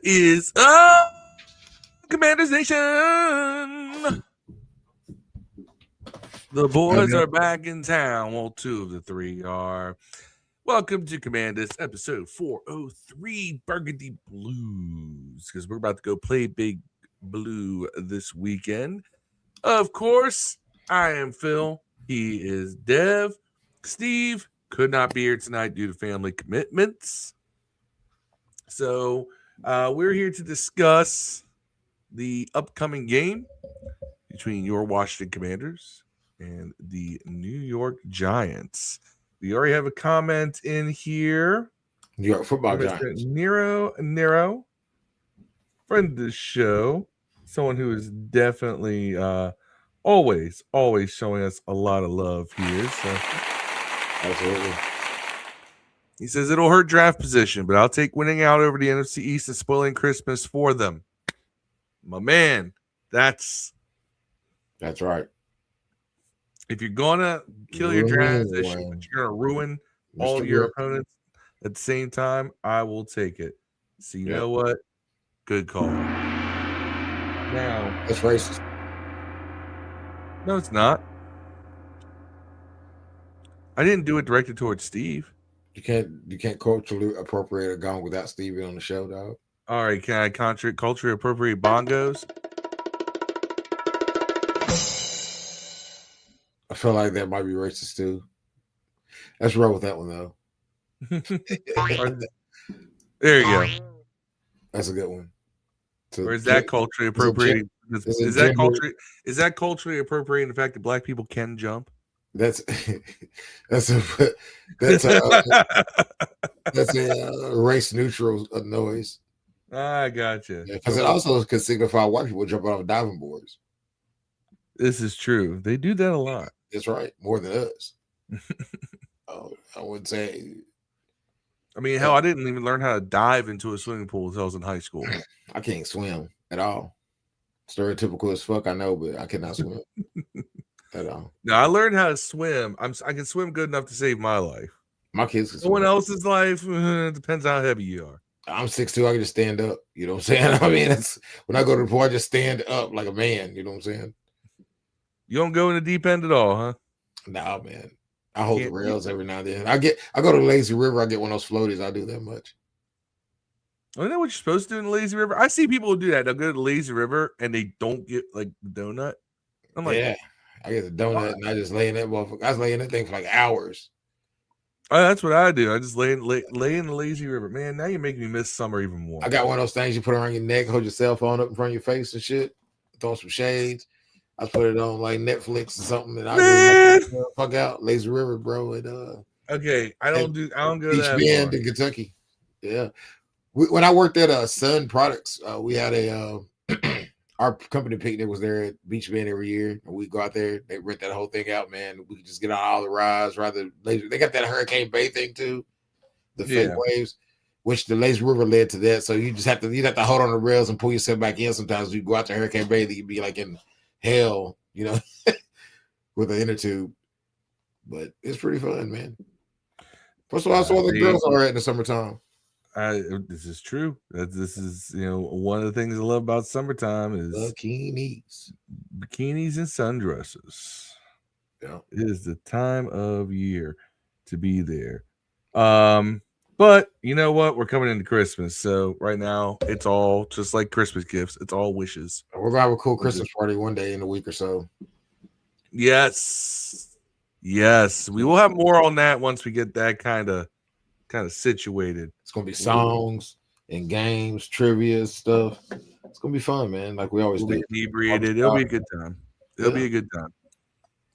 is Commanders Nation. The boys are back in town. Well, two of the three are. Welcome to Commanders episode 403, Burgundy Blues, because we're about to go play Big Blue this weekend. Of course, I am Phil. He is Dev. Steve could not be here tonight due to family commitments. So we're here to discuss the upcoming game between your Washington Commanders and the New York Giants. We already have a comment in here. New York Football Giants. Nero, friend of the show, someone who is definitely always showing us a lot of love here. So. Absolutely. He says it'll hurt draft position, but I'll take winning out over the NFC East and spoiling Christmas for them. My man, that's right. If you're gonna kill your draft position, but you're gonna ruin all your opponents at the same time, I will take it. So you know what? Good call. Now that's racist. No, it's not. I didn't do it directed towards Steve. You can't culturally appropriate a gun without Stevie on the show, dog. All right, can I culturally appropriate bongos? I feel like that might be racist too. Let's roll with that one though. There you go. That's a good one. Or is that culturally appropriating? Is that culturally appropriating the fact that black people can jump? That's a race neutral noise. I gotcha. Because it also can signify white people jumping off diving boards. This is true. They do that a lot. That's right. More than us. I would say. I mean, hell, I didn't even learn how to dive into a swimming pool until I was in high school. I can't swim at all. Stereotypical as fuck, I know, but I cannot swim at all. No, I learned how to swim. I can swim good enough to save my life. My kids can swim. Someone else's life depends how heavy you are. I'm 6'2", I can just stand up. You know what I'm saying? I mean, that's when I go to the pool, I just stand up like a man. You know what I'm saying? You don't go in the deep end at all, huh? Nah, man. I hold the rails every now and then. I go to the lazy river. I get one of those floaties. I do that much. I know what you're supposed to do in the lazy river. I see people who do that. They'll go to the lazy river and they don't get like the donut. I'm like, yeah, I get the donut and I just lay in that motherfucker. I was laying that thing for like hours. Oh, that's what I do. I just lay in the lazy river. Man, now you're making me miss summer even more. I got one of those things you put around your neck, hold your cell phone up in front of your face and shit. Throw some shades. I put it on like Netflix or something, and I just fuck out lazy river, bro. And okay, I don't go Beach that Bend in Kentucky. Yeah, when I worked at Sun Products, we had a our company picnic was there at Beach Bend every year, and we go out there. They rent that whole thing out, man. We could just get on all the rides, rather lazy. They got that Hurricane Bay thing too, the fake waves, which the lazy river led to that. So you have to hold on the rails and pull yourself back in. Sometimes you go out to Hurricane Bay, that you'd be like in hell, you know, with the inner tube. But it's pretty fun, man. First of all, I saw the girls all right in the summertime. This is true. This is, one of the things I love about summertime is bikinis and sundresses. Yeah, it is the time of year to be there. But you know what? We're coming into Christmas, so right now it's all just like Christmas gifts. It's all wishes. We're gonna have a cool Christmas party one day in a week or so. Yes, we will have more on that once we get that kind of situated. It's gonna be songs and games, trivia stuff. It's gonna be fun, man. Like we always do. Inebriated. It'll be a good time. It'll be a good time.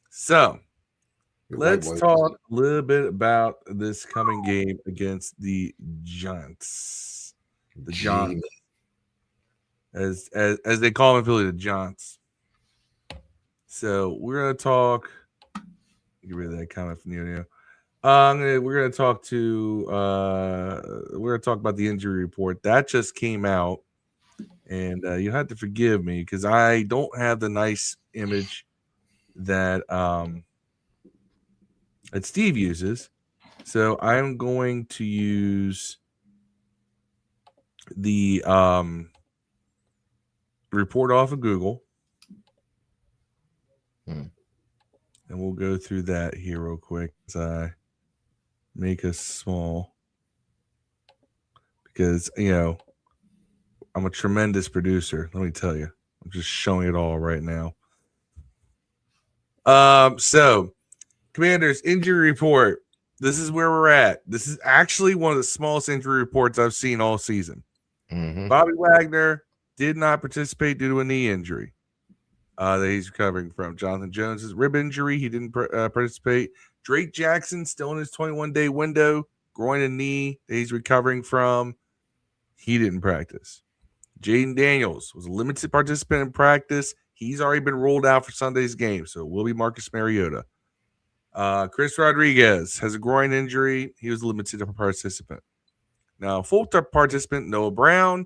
So let's talk a little bit about this coming game against the Giants. The Giants, as they call them in Philly, the Giants. So we're gonna talk. Get rid of that comment from Neo. We're gonna talk about the injury report that just came out, and you have to forgive me because I don't have the nice image that Steve uses. So I'm going to use the report off of Google. And we'll go through that here real quick as I make us small. Because, I'm a tremendous producer. Let me tell you. I'm just showing it all right now. So, Commanders injury report. This is where we're at. This is actually one of the smallest injury reports I've seen all season. Bobby Wagner did not participate due to a knee injury that he's recovering from. Jonathan Jones's rib injury, he didn't participate. Drake Jackson still in his 21-day window, groin and knee that he's recovering from. He didn't practice. Jayden Daniels was a limited participant in practice. He's already been ruled out for Sunday's game, so it will be Marcus Mariota. Chris Rodriguez has a groin injury. He was a limited participant. Now, full participant, Noah Brown,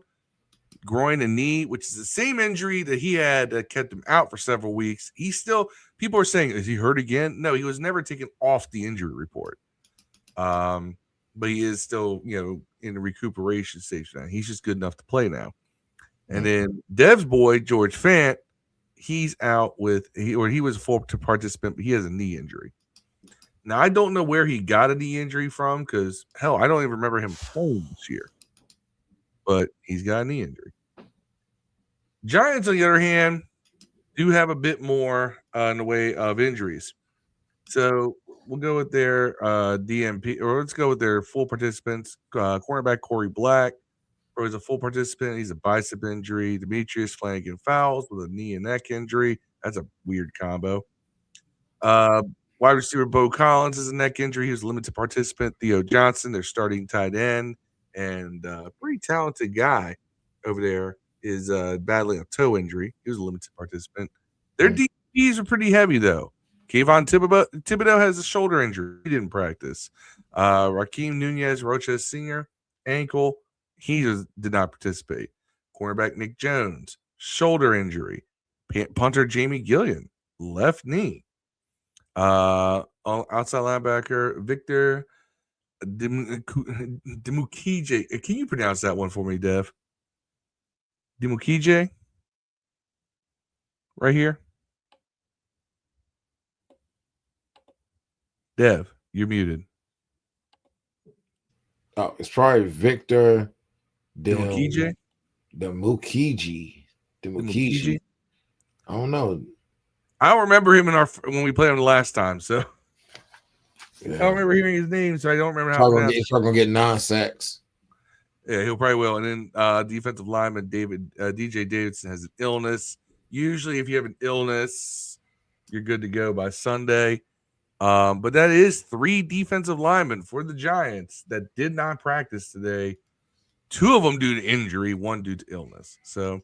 groin and knee, which is the same injury that he had that kept him out for several weeks. People are saying, is he hurt again? No, he was never taken off the injury report. But he is still, in the recuperation stage now. He's just good enough to play now. And then Dev's boy, George Fant, he's out he was a full participant, but he has a knee injury. Now, I don't know where he got a knee injury from because, hell, I don't even remember him playing this year. But he's got a knee injury. Giants, on the other hand, do have a bit more in the way of injuries. So we'll go with their DMP, or let's go with their full participants. Cornerback Corey Black was a full participant. He's a bicep injury. Demetrius Flanagan Fowles with a knee and neck injury. That's a weird combo. Wide receiver Bo Collins is a neck injury. He was a limited participant. Theo Johnson, their starting tight end, and a pretty talented guy over there is battling a toe injury. He was a limited participant. Their DBs are pretty heavy, though. Kayvon Thibodeau has a shoulder injury. He didn't practice. Raheem Nunez Rocha Sr., ankle. He did not participate. Cornerback Nick Jones, shoulder injury. Punter Jamie Gillian, left knee. Outside linebacker Victor Demukije. Can you pronounce that one for me, Dev? Demukije? Right here. Dev, you're muted. Oh, it's probably Victor Demukije. Demukije. I don't know. I don't remember him when we played him the last time, so yeah. I don't remember hearing his name, so I don't remember how to pronounce it. He's probably gonna get 9 sacks. Yeah, he'll probably will. And then defensive lineman DJ Davidson has an illness. Usually, if you have an illness, you're good to go by Sunday. But that is 3 defensive linemen for the Giants that did not practice today. 2 of them due to injury, 1 due to illness. So,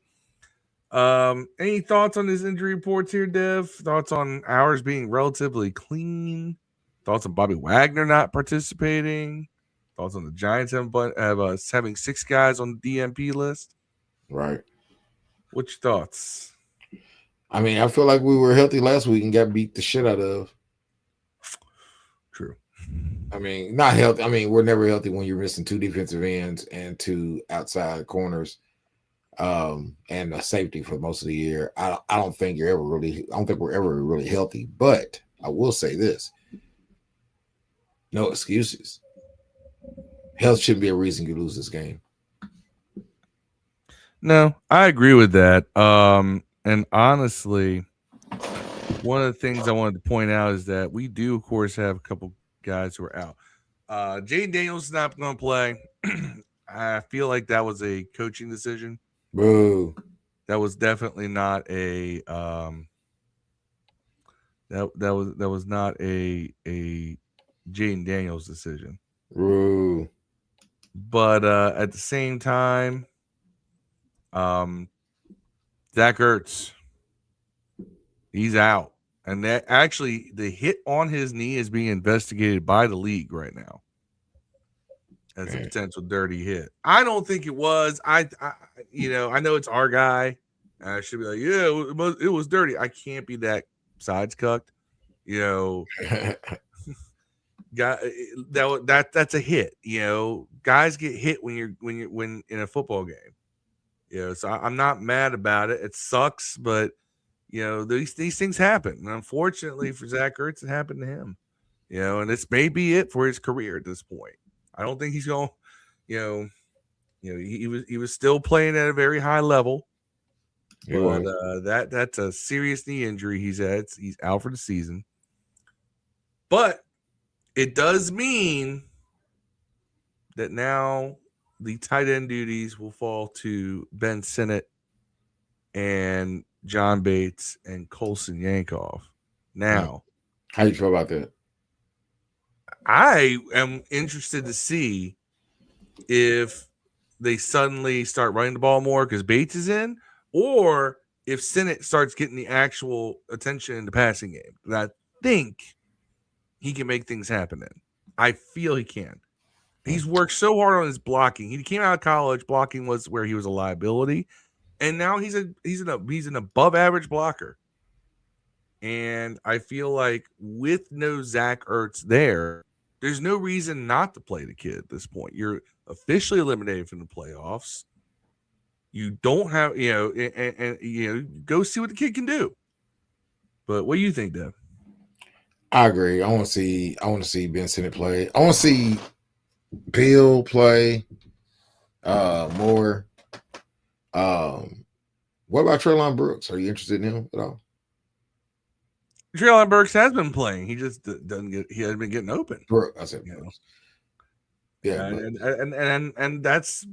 any thoughts on these injury reports here, Dev? Thoughts on ours being relatively clean? Thoughts on Bobby Wagner not participating? Thoughts on the Giants having 6 guys on the DMP list? Right. What's your thoughts? I mean, I feel like we were healthy last week and got beat the shit out of. True. I mean, not healthy. I mean, we're never healthy when you're missing 2 defensive ends and 2 outside corners, and a safety for most of the year. I don't think we're ever really healthy. But I will say this: no excuses. Health shouldn't be a reason you lose this game. No, I agree with that. And honestly, one of the things I wanted to point out is that we do, of course, have a couple guys who are out. Jayden Daniels is not going to play. I feel like that was a coaching decision. Boo. That was definitely not a that was not a Jayden Daniels decision. Boo. But at the same time, Zach Ertz, he's out. And that actually, the hit on his knee is being investigated by the league right now as a potential dirty hit. I don't think it was. I know it's our guy. I should be like, yeah, it was dirty. I can't be that sides cucked. That's a hit. You know, guys get hit when in a football game. You know, so I'm not mad about it. It sucks, but you know these things happen. And unfortunately for Zach Ertz, it happened to him. You know, and this may be it for his career at this point. I don't think he's going. He was still playing at a very high level, but that's a serious knee injury he's had. He's out for the season. But it does mean that now the tight end duties will fall to Ben Sinnott and John Bates and Colson Yankoff. Now, how do you feel about that? I am interested to see if they suddenly start running the ball more because Bates is in, or if Sinnott starts getting the actual attention in the passing game. And I think he can make things happen in. I feel he can. He's worked so hard on his blocking. He came out of college, blocking was where he was a liability, and now he's an above average blocker. And I feel like with no Zach Ertz there's no reason not to play the kid at this point. You're officially eliminated from the playoffs. You don't have, and go see what the kid can do. But what do you think, Dev? I agree. I want to see Ben Sinnott play. I want to see Bill play more. What about Treylon Brooks? Are you interested in him at all? Treylon Burks has been playing. He just he hasn't been getting open. I said, yeah, and that's.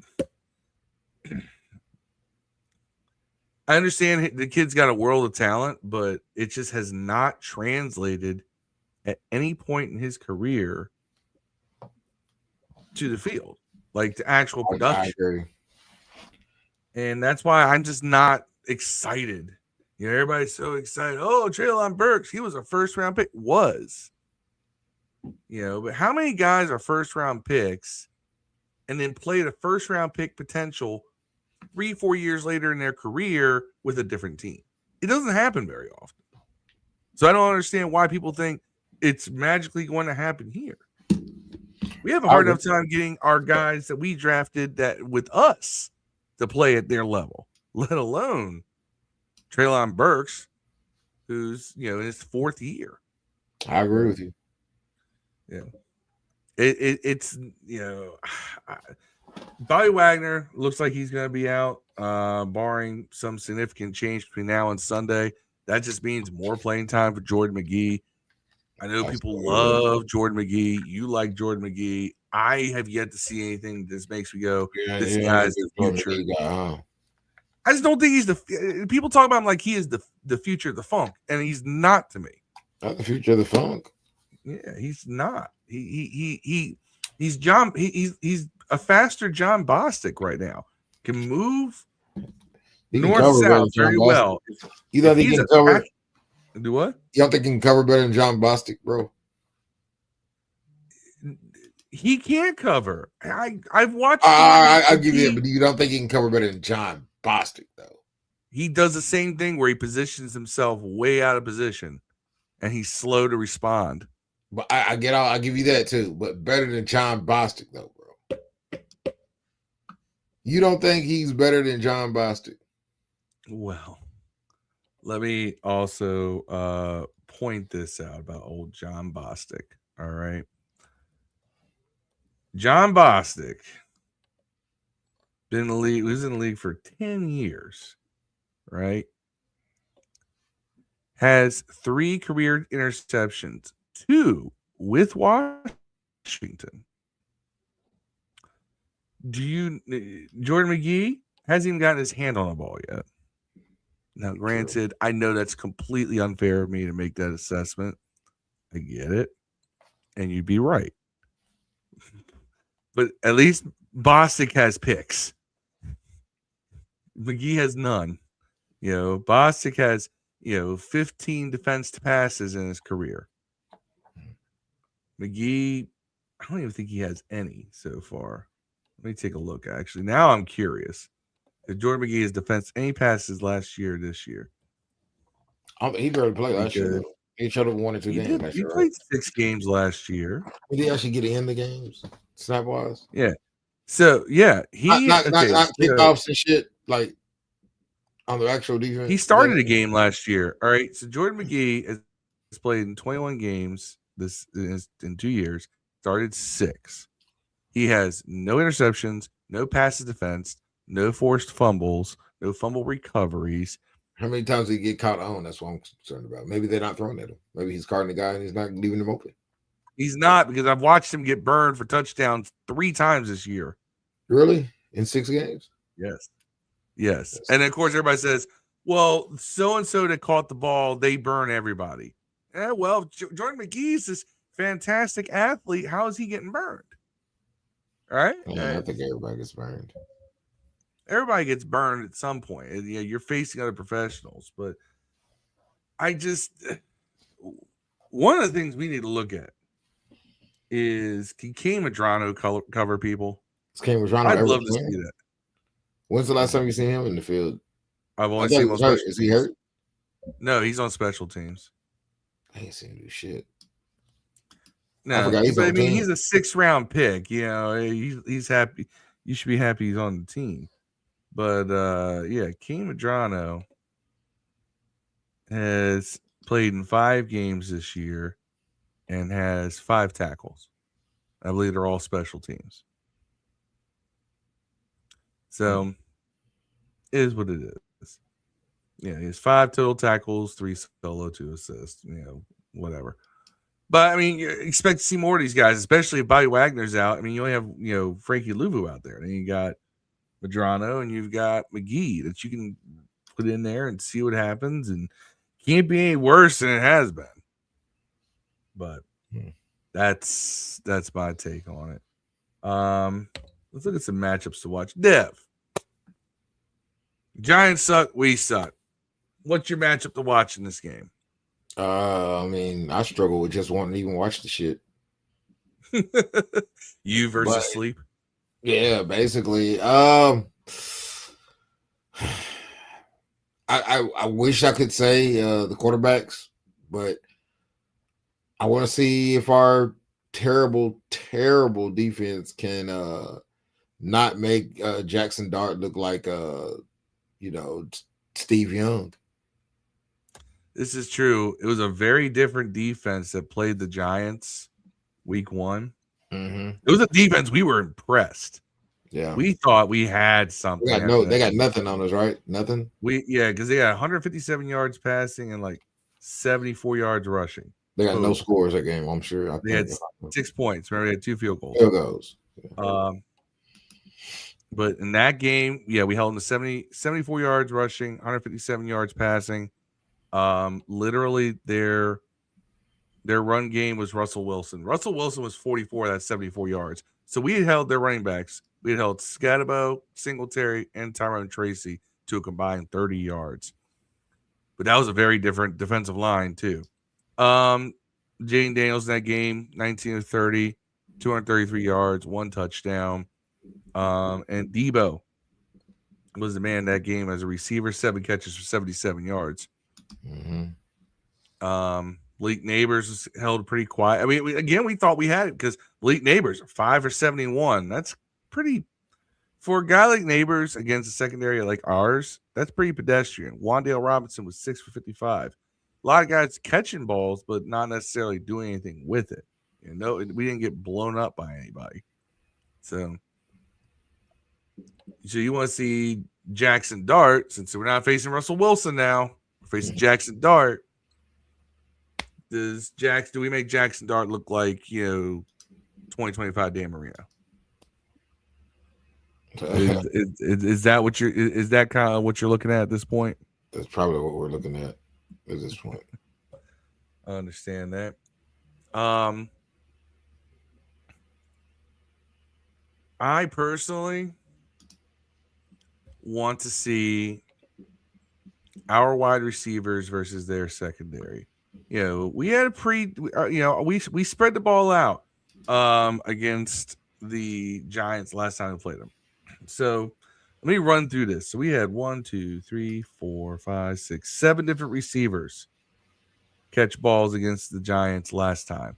I understand the kid's got a world of talent, but it just has not translated at any point in his career to the field, like to actual production. I agree. And that's why I'm just not excited. You know, everybody's so excited. Oh, Treylon Burks, he was a first-round pick. Was. You know, but how many guys are first-round picks and then played a first-round pick potential 3-4 years later in their career with a different team? It doesn't happen very often. So I don't understand why people think it's magically going to happen here. We have a hard enough time getting our guys that we drafted that with us to play at their level, let alone Treylon Burks, who's, in his fourth year. I agree with you. Yeah. It's Bobby Wagner looks like he's going to be out, barring some significant change between now and Sunday. That just means more playing time for Jordan McGee. I know people love Jordan McGee. You like Jordan McGee. I have yet to see anything that makes me go, this guy's the future. I just don't think he's the – people talk about him like he is the future of the funk, and he's not to me. Not the future of the funk. Yeah, he's not. He's John. He's a faster John Bostic right now. Can move north south very well. You don't think he can cover? Do what? You don't think he can cover better than John Bostic, bro? He can't cover. I've watched. I'll give you that, but you don't think he can cover better than John Bostic, though? He does the same thing where he positions himself way out of position, and he's slow to respond. But I get all. I'll give you that too. But better than John Bostic, though, bro. You don't think he's better than John Bostic? Well, let me also point this out about old John Bostic. All right. John Bostic been in the league, was in the league for 10 years, right? Has 3 career interceptions, 2 with Washington. Jordan McGee hasn't even gotten his hand on the ball yet. Now, granted, I know that's completely unfair of me to make that assessment. I get it. And you'd be right. But at least Bostic has picks. McGee has none. Bostic has, 15 defense passes in his career. McGee, I don't even think he has any so far. Let me take a look, actually. Now I'm curious. If Jordan McGee has defense any passes last year, this year? He barely played last year. He showed up 1 or 2 He games did. last He year, right? played 6 games last year. Did he actually get in the games, snap wise? Yeah. So yeah, he Not So kickoffs and shit, like on the actual defense. he started a game last year. All right. So Jordan McGee has played in 21 games in 2 years. Started 6. He has no interceptions, no passes defense, no forced fumbles, no fumble recoveries. How many times did he get caught on? That's what I'm concerned about. Maybe they're not throwing at him. Maybe he's guarding the guy and he's not leaving him open. He's not, because I've watched him get burned for touchdowns 3 times this year. Really? In 6 games? Yes. And of course, everybody says, well, so-and-so that caught the ball, they burn everybody. Well, Jordan McGee's this fantastic athlete. How is he getting burned? All right? Yeah, I think everybody gets burned. Everybody gets burned at some point. And, you're facing other professionals. But one of the things we need to look at is, can Kane Madrano cover people? I'd love to see that. When's the last time you seen him in the field? I've only seen him on special teams. Is he hurt? No, he's on special teams. I ain't seen him do shit. No, but I mean, he's a 6th round pick. He's happy. You should be happy he's on the team. But yeah, Kane Madrano has played in 5 games this year and has 5 tackles. I believe they're all special teams. So it is what it is. Yeah, he has 5 total tackles, 3 solo, 2 assists, whatever. But I mean, you expect to see more of these guys, especially if Bobby Wagner's out. I mean, you only have, Frankie Louvu out there. Then you got Madrano and you've got McGee that you can put in there and see what happens, and can't be any worse than it has been. But that's my take on it. Let's look at some matchups to watch. Dev, Giants suck, we suck. What's your matchup to watch in this game? I mean, I struggle with just wanting to even watch the shit. You versus sleep. Yeah, basically. I wish I could say the quarterbacks, but I want to see if our terrible defense can not make Jackson Dart look like Steve Young. This is true. It was a very different defense that played the Giants week 1. Mm-hmm. It was a defense we were impressed. Yeah, we thought we had something. They got nothing on us, right? Nothing. Because they had 157 yards passing and like 74 yards rushing. They got no scores that game, I'm sure. They had 6 points. Remember, they had 2 field goals. Field goals. Yeah. But in that game, we held them to 74 yards rushing, 157 yards passing. Literally their run game was Russell Wilson. Russell Wilson was 44, that's 74 yards. So we had held their running backs. We had held Scatterbo, Singletary, and Tyrone Tracy to a combined 30 yards. But that was a very different defensive line, too. Jayden Daniels in that game, 19 of 30, 233 yards, 1 touchdown. And Debo was the man that game as a receiver, 7 catches for 77 yards. Mm-hmm. Malik Neighbors was held pretty quiet. I mean, we thought we had it because Malik Neighbors 5 for 71. That's pretty for a guy like Neighbors against a secondary like ours. That's pretty pedestrian. Wan'Dale Robinson was 6 for 55. A lot of guys catching balls, but not necessarily doing anything with it. We didn't get blown up by anybody. So you want to see Jackson Dart, since we're not facing Russell Wilson now, we're facing Jackson Dart. Do we make Jackson Dart look like 2025 Dan Marino? Is that kind of what you're looking at this point? That's probably what we're looking at this point. I understand that. I personally want to see our wide receivers versus their secondary. We had we spread the ball out against the Giants last time we played them. So let me run through this. So we had 1, 2, 3, 4, 5, 6, 7 different receivers catch balls against the Giants last time.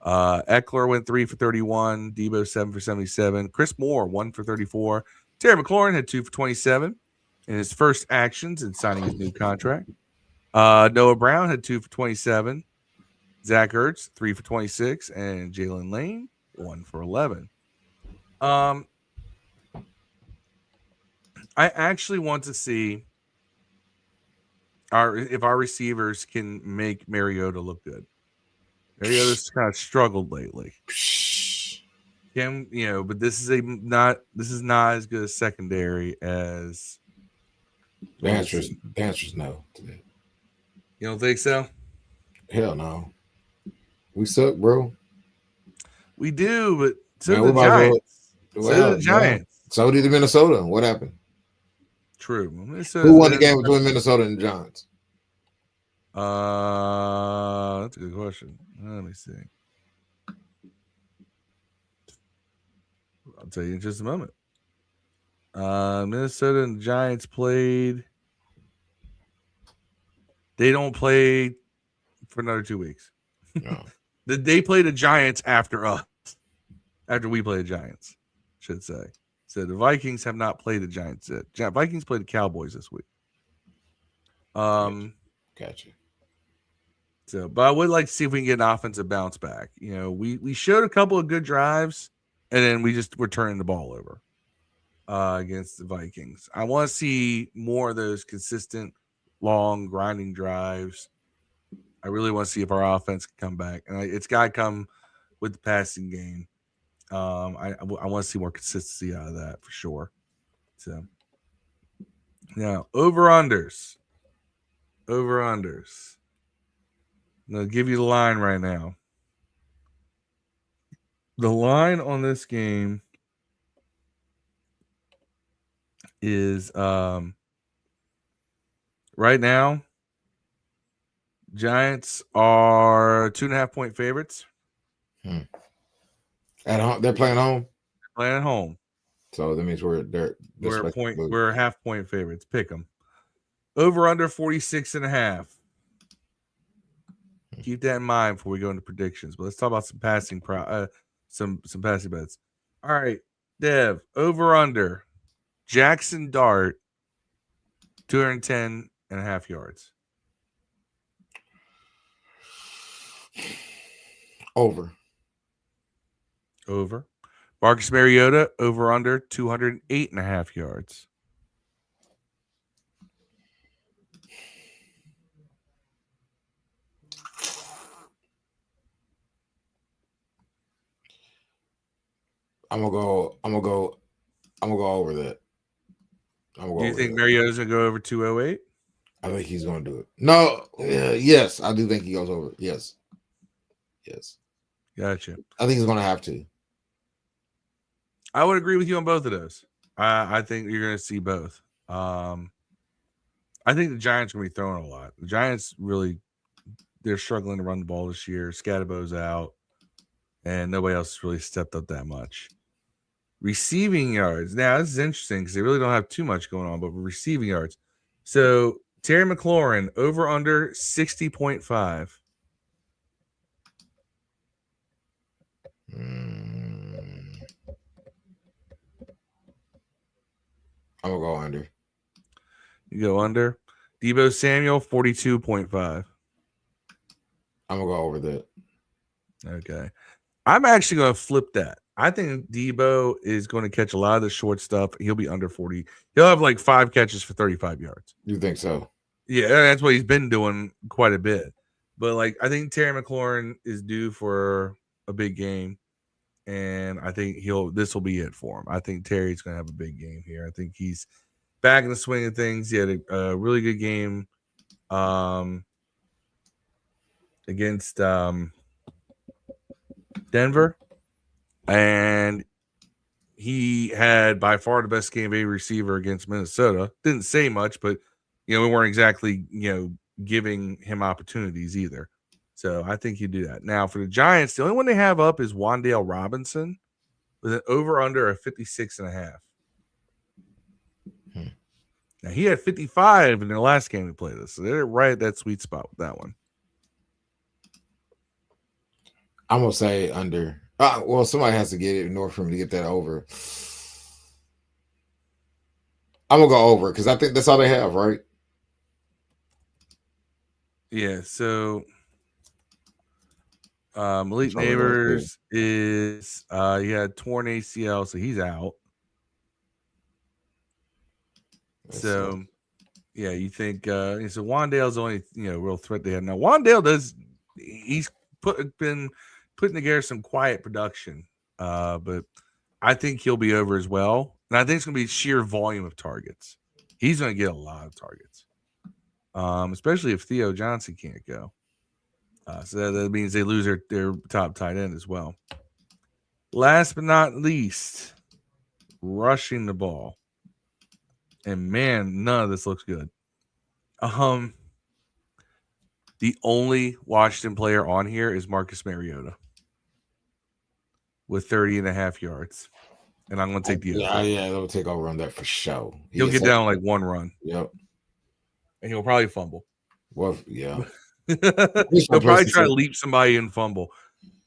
Eckler went 3 for 31. Debo 7 for 77. Chris Moore 1 for 34. Terry McLaurin had 2 for 27 in his first actions in signing his new contract. Noah Brown had 2 for 27. Zach Ertz 3 for 26, and Jalen Lane 1 for 11. I actually want to see if our receivers can make Mariota look good. Mariota's kind of struggled lately. But this is not as good a secondary as the answer's no to that. You don't think so? Hell no. We suck, bro. We do, but so do the Giants. So did the Minnesota. What happened? True. Who won the game between Minnesota and the Giants? That's a good question. Let me see. I'll tell you in just a moment. Minnesota and the Giants played. They don't play for another 2 weeks. No. They play the Giants after us. After we play the Giants, should say. So the Vikings have not played the Giants yet. Vikings played the Cowboys this week. Gotcha. So, but I would like to see if we can get an offensive bounce back. We showed a couple of good drives, and then we're turning the ball over against the Vikings. I want to see more of those consistent, long, grinding drives. I really want to see if our offense can come back, and it's got to come with the passing game. I want to see more consistency out of that for sure. So, now over-unders. Over-unders. I'm going to give you the line right now. The line on this game is right now, Giants are 2.5-point favorites. At home, they're playing home. Playing at home. So that means we're a half-point favorites. Pick them. Over under 46.5. Keep that in mind before we go into predictions. But let's talk about some passing some passing bets. All right, Dev. Over under Jackson Dart 210.5 yards. Over. Marcus Mariota over under 208.5 yards. I'm gonna go over that. Do you think Mariota's gonna go over 208? I think he's gonna do it. No, yes, I do think he goes over. Yes. Gotcha. I think he's gonna have to. I would agree with you on both of those. I think you're gonna see both. I think the Giants are gonna be throwing a lot. The Giants they're struggling to run the ball this year. Scatterbo's out, and nobody else has really stepped up that much. Receiving yards. Now, this is interesting because they really don't have too much going on, but receiving yards. So, Terry McLaurin, over under 60.5. I'm going to go under. You go under. Deebo Samuel, 42.5. I'm going to go over that. Okay. I'm actually going to flip that. I think Deebo is going to catch a lot of the short stuff. He'll be under 40. He'll have like 5 catches for 35 yards. You think so? Yeah, that's what he's been doing quite a bit. But like, I think Terry McLaurin is due for a big game, and I think this will be it for him. I think Terry's going to have a big game here. I think he's back in the swing of things. He had a really good game against Denver, and he had by far the best game of a receiver against Minnesota. Didn't say much, but we weren't exactly giving him opportunities either. So I think he'd do that. Now for the Giants, the only one they have up is Wan'Dale Robinson with an over under of 56.5. Now he had 55 in the last game we played this, so they're right at that sweet spot with that one. I'm gonna say under. Well, somebody has to get it in order for me to get that over. I'm gonna go over because I think that's all they have, right? Yeah. So Malik That's all they have, too. Neighbors is he had torn ACL, so he's out. So yeah, you think so Wandale's the only real threat they have. Now Wandale he's been putting together some quiet production. But I think he'll be over as well. And I think it's gonna be sheer volume of targets. He's gonna get a lot of targets. Especially if Theo Johnson can't go. So that means they lose their top tight end as well. Last but not least, rushing the ball. And man, none of this looks good. The only Washington player on here is Marcus Mariota with 30.5 yards. And I'm going to take the over. Yeah, they'll take over on that for sure. He'll get down like one run. Yep. And he'll probably fumble. Well, yeah. He'll probably try to leap somebody and fumble.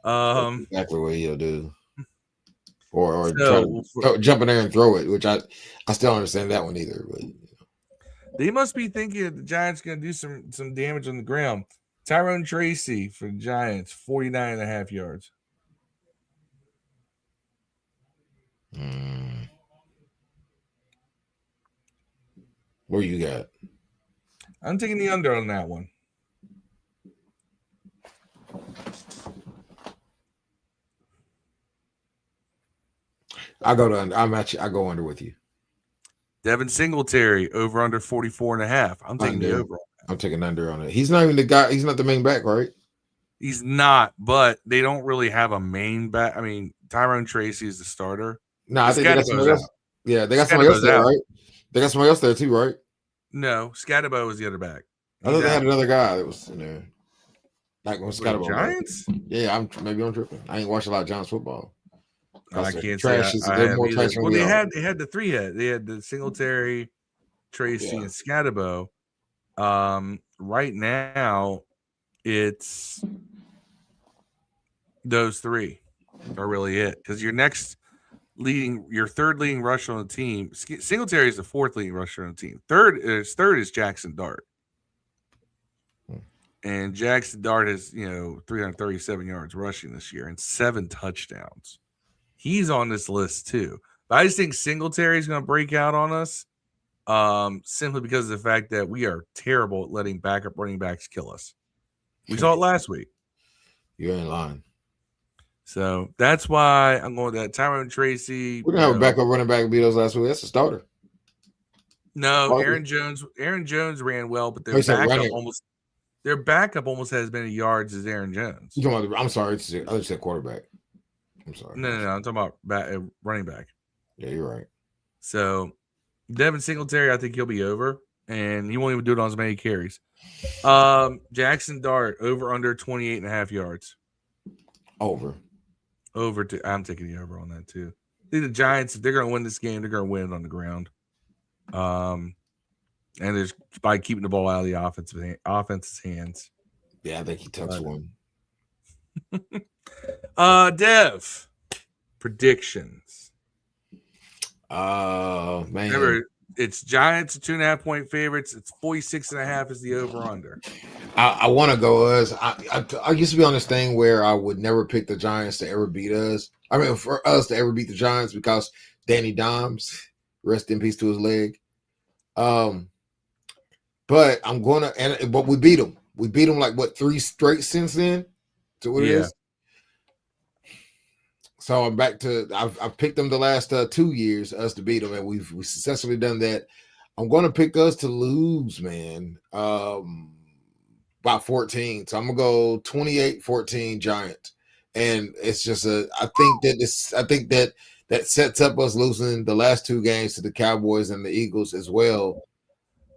That's exactly what he'll do. Or try to jump in there and throw it, which I still don't understand that one either. But they must be thinking that the Giants going to do some damage on the ground. Tyrone Tracy for the Giants, 49.5 yards. What you got? I'm taking the under on that one. I go to I go under with you. Devin Singletary over under 44.5. I'm taking the over. I'm taking under on it. He's not even the guy. He's not the main back, right? He's not, but they don't really have a main back. I mean, Tyrone Tracy is the starter. No, I think they got somebody else. Yeah, they got somebody else there, right? They got somebody else there too, right? No, Scatterbo was the other back. I thought they had another guy that was in there. Like when Scatterbo. Giants? Yeah, I'm tripping. I ain't watched a lot of Giants football. I can't say they're more trash. Well, they had the three head. They had the Singletary, Tracy, and Scatterbo. Right now, it's those three are really it. Because your third leading rusher on the team, Singletary is the fourth leading rusher on the team. Third is Jackson Dart. And Jackson Dart has 337 yards rushing this year and 7 touchdowns. He's on this list too. But I just think Singletary is going to break out on us simply because of the fact that we are terrible at letting backup running backs kill us. We saw it last week. You're in line. So that's why I'm going with that. Tyrone Tracy. We didn't have a backup running back beat us last week. That's a starter. No, Aaron Jones ran well, but their backup almost has as many yards as Aaron Jones. I'm sorry. I just said quarterback. I'm sorry. No. I'm talking about running back. Yeah, you're right. So Devin Singletary, I think he'll be over, and he won't even do it on as many carries. Jackson Dart, over under 28.5 yards. Over. I'm taking the over on that too. I think the Giants, if they're going to win this game, they're going to win it on the ground. And there's by keeping the ball out of the offense's hands. Yeah, I think he touched one. Dev, predictions. Man. Remember, it's Giants 2.5-point favorites. It's 46.5 is the over/under. I want to go us. I used to be on this thing where I would never pick the Giants to ever beat us. I mean, for us to ever beat the Giants because Danny Dimes, rest in peace to his leg. But I'm gonna but we beat them. We beat them like 3 straight since then. So what it is. So I'm back to I've picked them the last 2 years us to beat them, and we've successfully done that. I'm going to pick us to lose, man. By 14. So I'm gonna go 28-14 Giants, and it's just I think that sets up us losing the last 2 games to the Cowboys and the Eagles as well.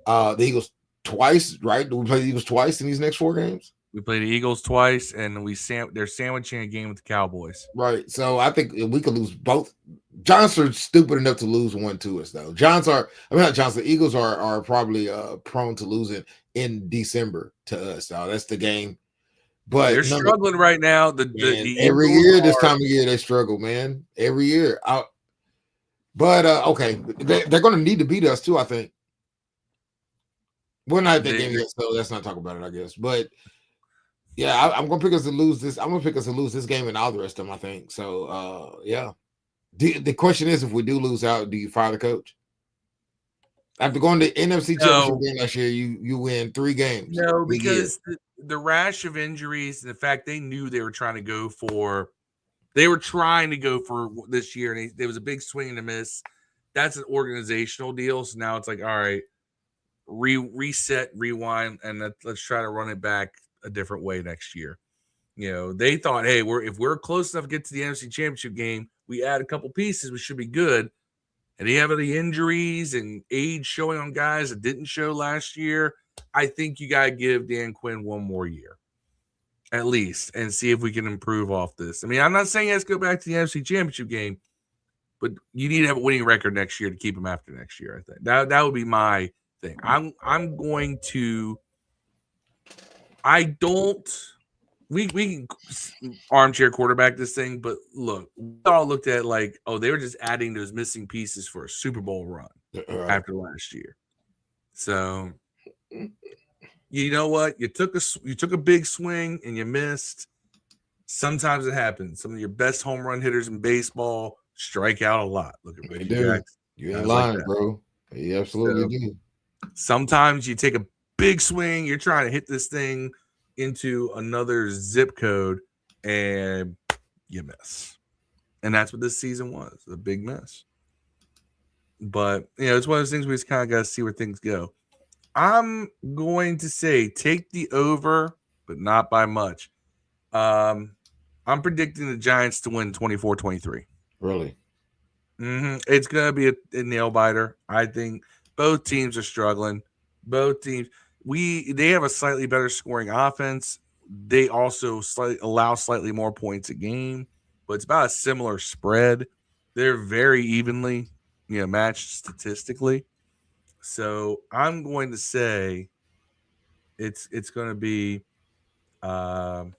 The Eagles twice, right? Do we play the Eagles twice in these next 4 games? We play the Eagles twice, and they're sandwiching a game with the Cowboys. Right. So I think we could lose both. Giants are stupid enough to lose one to us, though. The Eagles are probably prone to losing in December to us. So that's the game But they're struggling right now. The every Eagles year, this time of year, they struggle, man. Every year. But okay, they're going to need to beat us too, I think. We're not at that game yet, so let's not talk about it, I guess. But yeah, I'm going to pick us to lose this. I'm going to pick us to lose this game and all the rest of them, I think. So, yeah. The question is, if we do lose out, do you fire the coach? After going to NFC Championship game last year, you win 3 games. No, because the rash of injuries and the fact they knew they were trying to go for this year, and there was a big swing and a miss. That's an organizational deal. So now it's like, all right, reset, rewind, and let's try to run it back a different way next year. They thought, hey, if we're close enough to get to the NFC Championship game, we add a couple pieces, we should be good. And you have any injuries and age showing on guys that didn't show last year, I think you got to give Dan Quinn one more year at least and see if we can improve off this. I mean, I'm not saying let's go back to the NFC Championship game, but you need to have a winning record next year to keep him after next year, I think. That would be my thing. I'm going to we can armchair quarterback this thing, but look, we all looked at like, oh, they were just adding those missing pieces for a Super Bowl run after last year. So you know what? You took a big swing and you missed. Sometimes it happens. Some of your best home run hitters in baseball strike out a lot. Look at Reggie Jackson. You ain't lying, bro. You absolutely do. Sometimes you take a big swing. You're trying to hit this thing into another zip code and you miss. And that's what this season was, a big miss. But, it's one of those things we just kind of got to see where things go. I'm going to say take the over, but not by much. I'm predicting the Giants to win 24-23. Really? Mm-hmm. It's going to be a nail biter. I think both teams are struggling. Both teams. They have a slightly better scoring offense. They also allow slightly more points a game, but it's about a similar spread. They're very evenly, matched statistically. So I'm going to say it's going to be a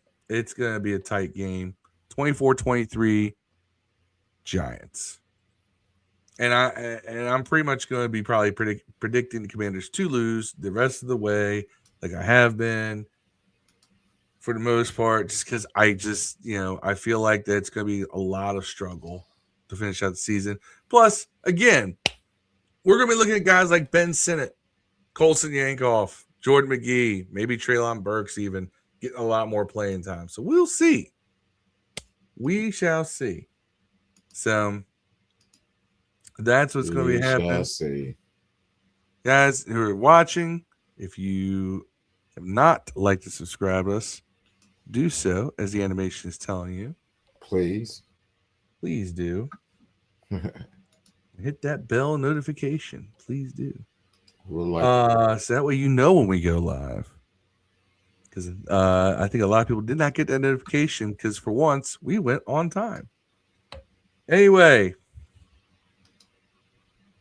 tight game. 24-23 Giants. And I'm pretty much going to be probably predicting the Commanders to lose the rest of the way, like I have been for the most part, just because I feel like that it's going to be a lot of struggle to finish out the season. Plus, again, we're going to be looking at guys like Ben Sinnott, Colson Yankoff, Jordan McGee, maybe Treylon Burks even getting a lot more playing time. So we'll see. We shall see. So that's what's going to be happening. Guys who are watching, if you have not liked to subscribe us, do so as the animation is telling you. Please do. Hit that bell notification. Please do. So that way you know when we go live. Because I think a lot of people did not get that notification because for once we went on time. Anyway,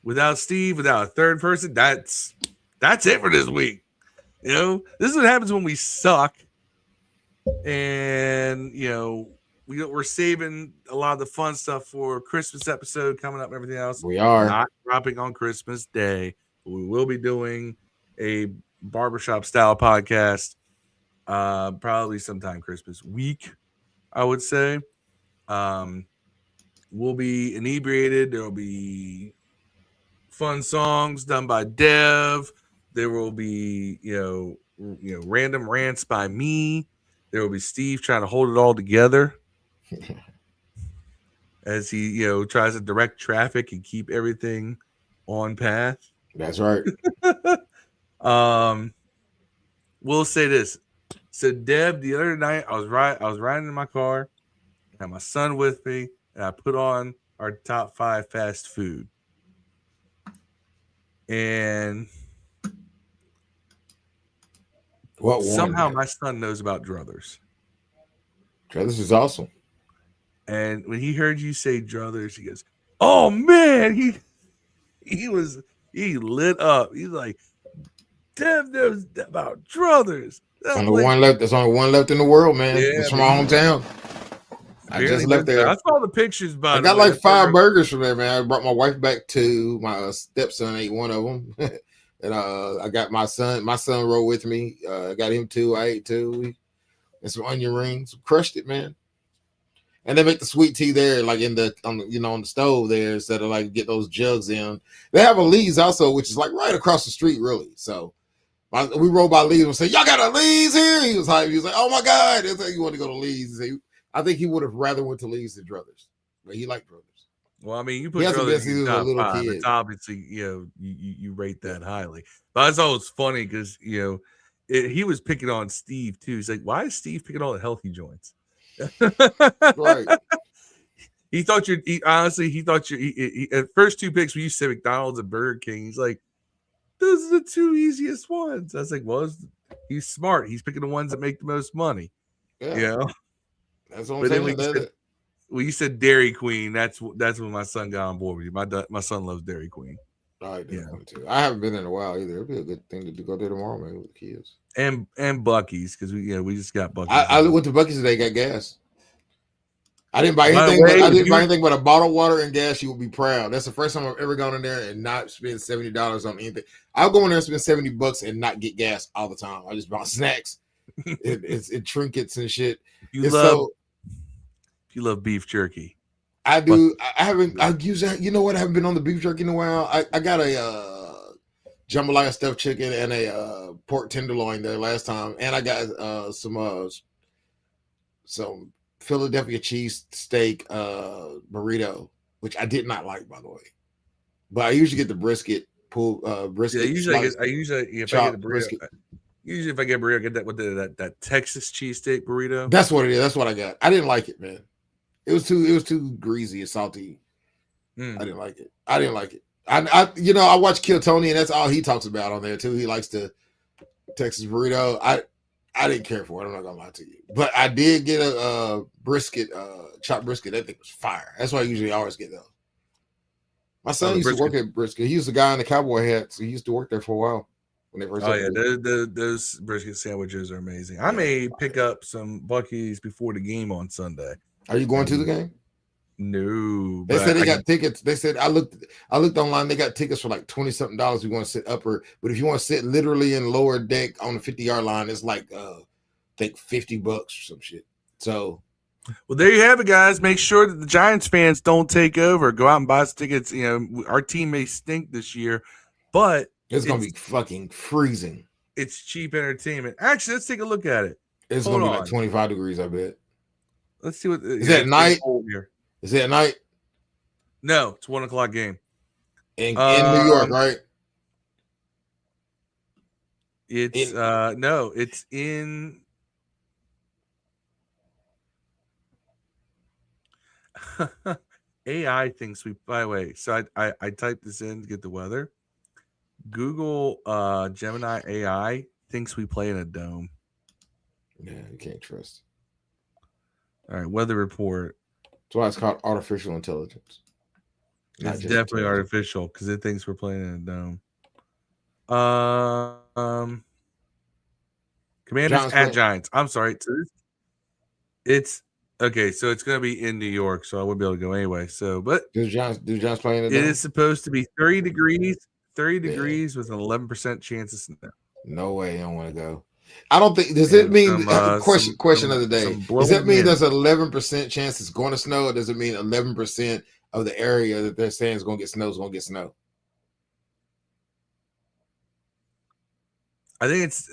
without Steve, without a third person, that's it for this week. This is what happens when we suck. And, we're saving a lot of the fun stuff for Christmas episode coming up and everything else. We are not dropping on Christmas Day. We will be doing a barbershop style podcast probably sometime Christmas week, I would say. We'll be inebriated. There will be fun songs done by Dev. There will be, random rants by me. There will be Steve trying to hold it all together as he, tries to direct traffic and keep everything on path. That's right. We'll say this. So Deb, the other night I was riding in my car, I had my son with me, and I put on our top 5 fast food. And somehow my son knows about Druthers. Druthers is awesome. And when he heard you say Druthers, he goes, "Oh man!" He lit up. He's like, Dev knows about druthers. There's only one left. There's only one left in the world, man. Yeah, it's from my hometown. I just left there. I saw the pictures. By I got like 5 burgers from there, man. I brought my wife back 2. My stepson ate one of them, and I got my son. My son rode with me. I got him 2. I ate 2, and some onion rings. Crushed it, man. And they make the sweet tea there, like on the stove there, instead of like get those jugs in. They have a Lee's also, which is like right across the street, really. So we rode by Lee's and said, "Y'all got a Lee's here?" He was like, "Oh my god!" It's like, "You want to go to Lee's?" I think he would have rather went to Lee's than Druthers, but he liked Druthers. Well, I mean, you put Druthers in the top 5. It's obviously, you rate that highly. But that's always funny because he was picking on Steve too. He's like, "Why is Steve picking all the healthy joints?" Right. He thought at first 2 picks when you said McDonald's and Burger King. He's like, those are the 2 easiest ones. I was like, well, he's smart. He's picking the ones that make the most money. Yeah. That's what I'm saying. When you said Dairy Queen, that's when my son got on board with you. My son loves Dairy Queen. I do too. I haven't been in a while either. It'd be a good thing to go there tomorrow, man, with the kids. And Buc-ee's, because we just got Buc-ee's. I went to Buc-ee's today, got gas. I didn't buy anything but a bottle of water and gas. You will be proud. That's the first time I've ever gone in there and not spend $70 on anything. I'll go in there and spend $70 and not get gas all the time. I just bought snacks, it trinkets and shit. You love beef jerky. I do. I haven't. I use that. You know what? I haven't been on the beef jerky in a while. I got a jambalaya stuffed chicken and a pork tenderloin there last time, and I got some Philadelphia cheese steak burrito, which I did not like, by the way. But I usually get the brisket brisket. Yeah, if I get a burrito, I get that with that Texas cheesesteak burrito. That's what it is. That's what I got. I didn't like it, man. It was too greasy and salty. I didn't like it. I watch Kill Tony, and that's all he talks about on there too. He likes the Texas burrito. I didn't care for it. I'm not gonna lie to you, but I did get a brisket, chopped brisket. That thing was fire. That's why I usually always get those. My son used to work at brisket. He was the guy in the cowboy hat, so he used to work there for a while. When they first those brisket sandwiches are amazing. I may pick up some Buc-ee's before the game on Sunday. Are you going to the game? No. They said they got tickets. They said I looked online. They got tickets for like $20-something. You want to sit upper, but if you want to sit literally in lower deck on the 50-yard line, it's like I think $50 or some shit. So, well, there you have it, guys. Make sure that the Giants fans don't take over. Go out and buy tickets. Our team may stink this year, but it's gonna be fucking freezing. It's cheap entertainment. Actually, let's take a look at it. It's gonna be like 25 degrees, I bet. Let's see what is that at night. Is it at night? No, it's 1:00 game in New York, right? It's no, it's in. AI thinks we. By the way, so I typed this in to get the weather. Google Gemini AI thinks we play in a dome. Yeah, you can't trust. All right, weather report. That's why it's called artificial intelligence. It's definitely artificial because it thinks we're playing in a dome. Commanders at Giants. I'm sorry. It's okay. So it's going to be in New York, so I wouldn't be able to go anyway. So, but do Giants play in a dome? It is supposed to be 30 degrees. 30 degrees with an 11% chance of snow. No way, I don't want to go. I don't think. Does it mean question of the day? Does that mean there's an 11% chance it's going to snow, or does it mean 11% of the area that they're saying is going to get snow is going to get snow? I think it's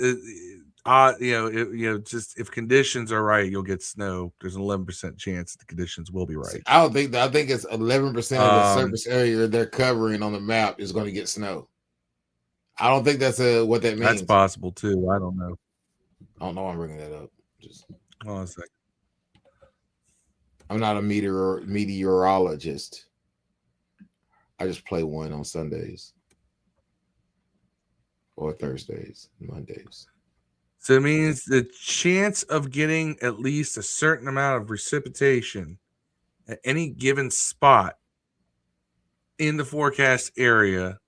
just if conditions are right, you'll get snow. There's an 11% chance that the conditions will be right. I don't think that. I think it's 11% of the surface area they're covering on the map is going to get snow. I don't think that's what that means. That's possible too. I don't know. I don't know why I'm bringing that up. Just hold on a second. I'm not a meteorologist. I just play one on Sundays or Thursdays, Mondays. So it means the chance of getting at least a certain amount of precipitation at any given spot in the forecast area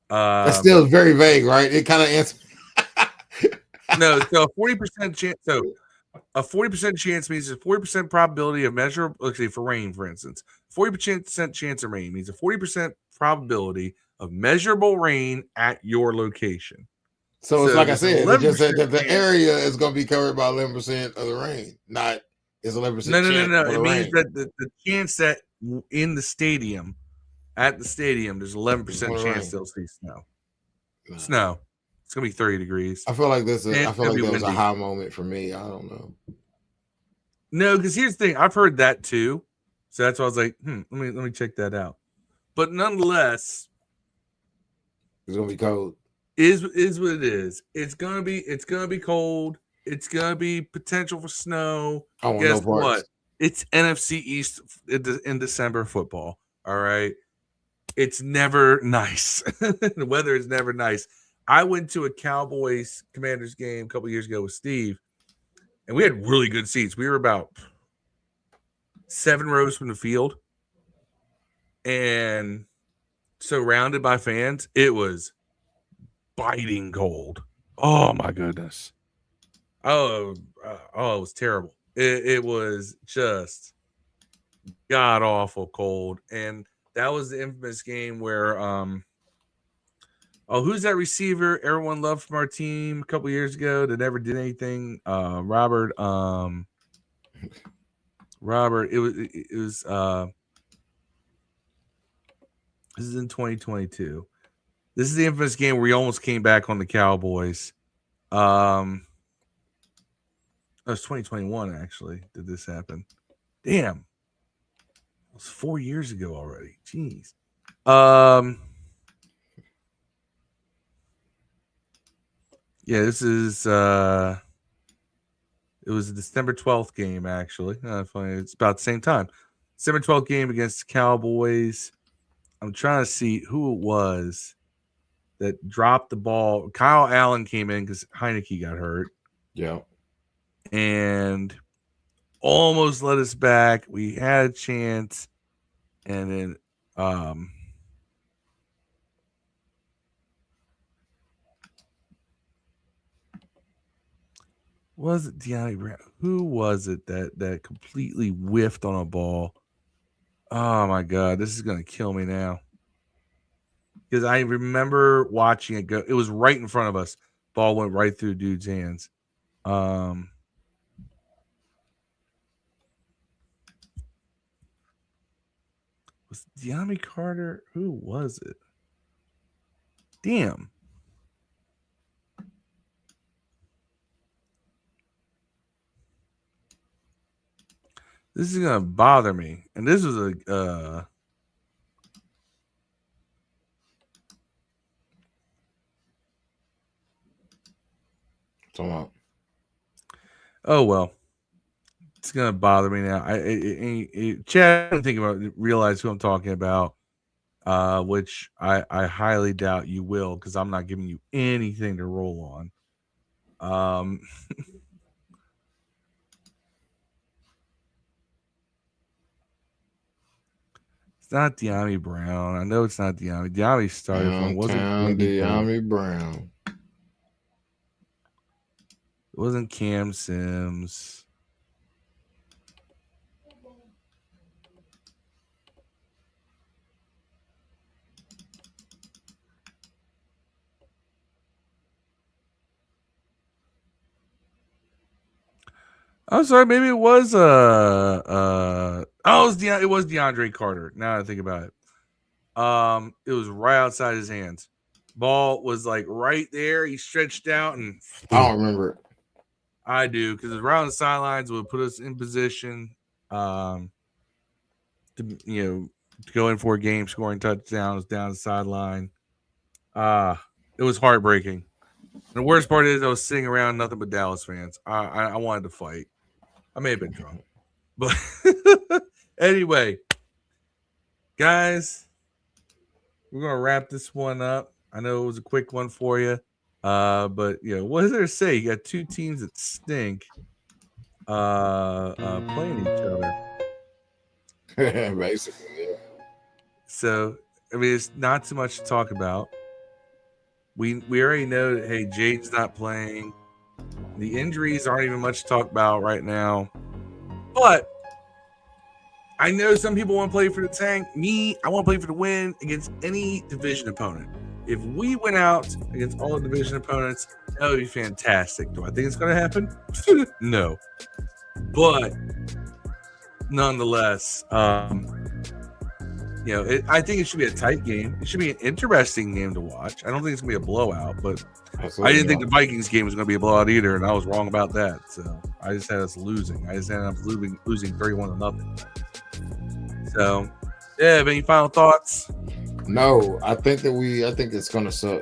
That's still very vague, right? It kind of answers. No, so a 40% chance. So a 40% chance means a 40% probability of measurable. Let's say for rain, for instance, 40% chance of rain means a 40% probability of measurable rain at your location. So it's like I there's an said, it just said 11% that the chance. area is going to be covered by 11% of the rain, not it's 11% chance No. for the It means rain. that the chance that in the stadium, at the stadium, there's 11% chance they'll see snow. Snow. It's gonna be 30 degrees. I feel like this. And I it's feel gonna like be that was a windy. high moment for me. I don't know. No, because here's the thing. I've heard that too. So that's why I was like, let me check that out. But nonetheless, It's gonna be cold. Is what it is. It's gonna be cold. It's gonna be potential for snow. I want Guess no parts. what? It's NFC East in December football. All right. It's never nice. The weather is never nice. I went to a Cowboys Commanders game a couple years ago with Steve, and we had really good seats. We were about 7 rows from the field, and surrounded by fans. It was biting cold. Oh my goodness. Oh, it was terrible. It was just god awful cold, and that was the infamous game where who's that receiver everyone loved from our team a couple years ago that never did anything? Robert. Robert. It was. This is in 2022. This is the infamous game where he almost came back on the Cowboys. That was 2021, actually. Did this happen? Damn. It was 4 years ago already. Jeez. Yeah, this is it was a December 12th game, actually. Funny. It's about the same time. December 12th game against the Cowboys. I'm trying to see who it was that dropped the ball. Kyle Allen came in because Heineke got hurt. Yeah. And almost let us back. We had a chance. And then was it Deontay Brown? Who was it that completely whiffed on a ball? Oh my god, this is gonna kill me now. Because I remember watching it go. It was right in front of us. Ball went right through dude's hands. Was De'Ami Carter? Who was it? Damn. This is gonna bother me. And this was a oh well. It's gonna bother me now. Chad, I think about realize who I'm talking about, which I highly doubt you will, because I'm not giving you anything to roll on. It's not De'Ami Brown. I know it's not De'Ami. De'Ami started from. It wasn't De'Ami Brown. It wasn't Cam Sims. I'm sorry, maybe it was it was DeAndre Carter. Now I think about it. It was right outside his hands. Ball was like right there. He stretched out and I don't remember it. I do, because around the sidelines would put us in position to go in for a game, scoring touchdowns down the sideline. It was heartbreaking. And the worst part is I was sitting around nothing but Dallas fans. I wanted to fight. I may have been drunk. But anyway, guys, we're going to wrap this one up. I know it was a quick one for you. But, what is there to say? You got two teams that stink playing each other. Basically, yeah. So, I mean, it's not too much to talk about. We already know that, hey, Jade's not playing. The injuries aren't even much to talk about right now. But I know some people want to play for the tank. Me, I want to play for the win against any division opponent. If we went out against all the division opponents, that would be fantastic. Do I think it's going to happen? No. But nonetheless, I think it should be a tight game. It should be an interesting game to watch. I don't think it's going to be a blowout, but I didn't think the Vikings game was going to be a blowout either, and I was wrong about that. So I just had us losing. I just ended up losing 31-0. So, yeah, any final thoughts? No, I think it's going to suck.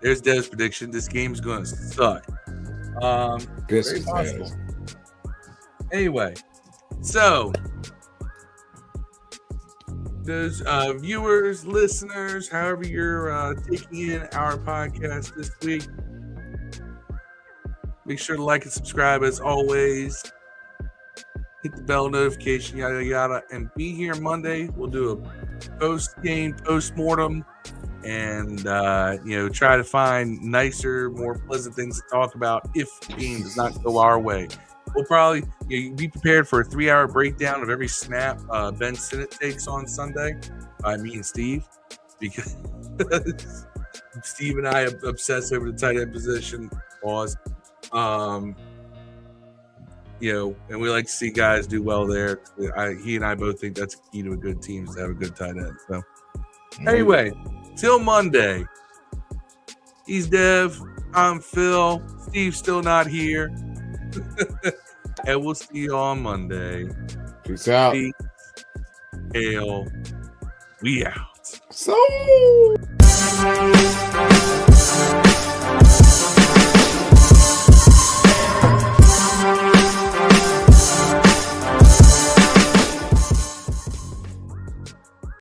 There's Dev's prediction. This game's going to suck. Very possible. Anyway, so those viewers, listeners, however you're taking in our podcast this week, make sure to like and subscribe as always. Hit the bell notification, yada yada, and be here Monday. We'll do a post-game, post-mortem, and try to find nicer, more pleasant things to talk about if the game does not go our way. We'll probably be prepared for a 3-hour breakdown of every snap Ben Sinnott takes on Sunday. Me and Steve, because Steve and I obsess over the tight end position. Pause. And we like to see guys do well there. He and I both think that's key to a good team is to have a good tight end. So, anyway, till Monday. He's Dev. I'm Phil. Steve's still not here. And we'll see you on Monday. Peace out. Peace. Hail. We out. So.